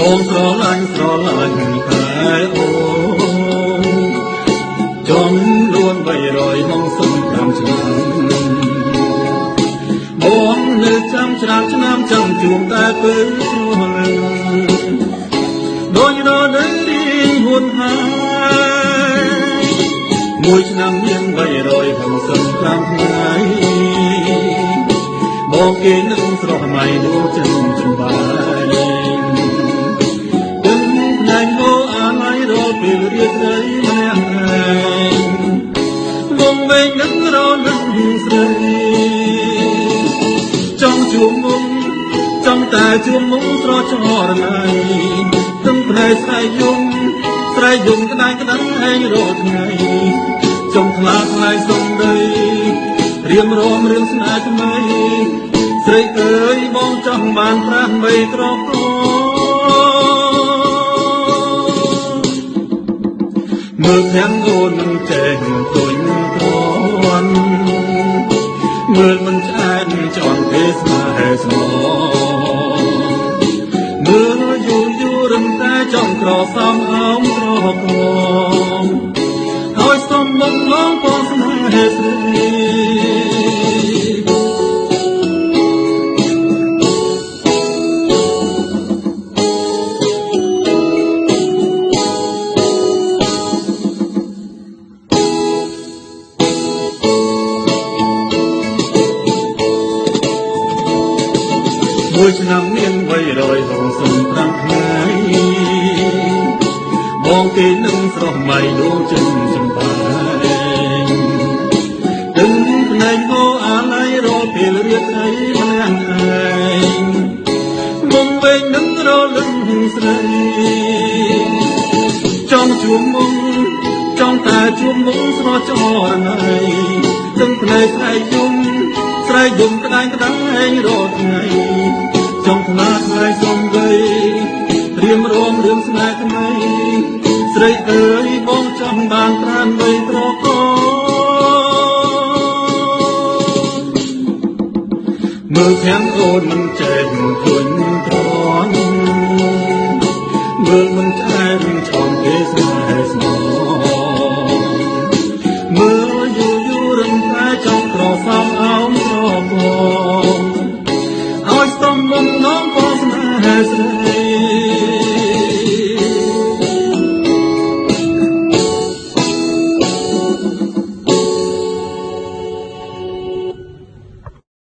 បងស្រឡាញ់តែអូចំនួន365ឆ្នាំបងនៅចាំច្រើនឆ្នាំចាំជួបតែពេលស្រលាញ់ដូចរនៅរៀងហួនហើយមួយឆ្នាំមាន365ថ្ងៃបងគេនឹងស្រស់ថ្មីដូចចិនចំបាយដឹងណែមកអាឡ័យរកពេលរៀបរីម្នាក់ឯងវងវែងនឹងរលឹកស្រីចង់ជួបមុំចង់តែជួបមុំស្រស់ឆ្ងល់ណៃទឹកភ្នែកស្រីយំក្តាច់ក្តាច់ឯងរកថ្ងៃចង់ខ្លាចខ្លាយសុំដីរៀមរមរឿងស្នេហ៍ថ្មីស្រីអើយបងចង់បានប្រាំបីត្រកមើលទាំងអូននឹងចេះទុញទ្រាំមើលមិនឆ្អែតចង់ទេស្នេហ៍ស្មោមើលយូររឹងតែចង់ក្រសំអោមត្រកហើយសុំមកឡងបងស្នេហ៍ស្រីមួយឆ្នាំមាន365ថ្ងៃបងគេនឹងស្រស់ថ្មីដូចចិនចំបាយទឹកភ្នែកហូរអាឡ័យរកពេលរៀបរីម្នាក់ឯងវងវែងនឹងរលឹកស្រីចង់ជួបមុំចង់តែជួបមុំស្រស់ឆ្ងល់ណៃទឹកភ្នែកស្រីយំក្តាច់ក្តាច់ឯងរកថ្ងៃចង់ខ្លាចខ្លាយសុំដីរៀមរមរឿងស្នេហ៍ថ្មីស្រីអើយបងចង់បានប្រាំបីត្រកមើលទាំងអូនមិនចេះទុញទ្រាំមើលមិនឆ្អែតចង់ទេស្នេហ៍ស្មោមើលយូររឹងតែចង់ក្រសំអោមត្រកឲ្យសុំមុំน้องបងស្នេហ៍ស្រី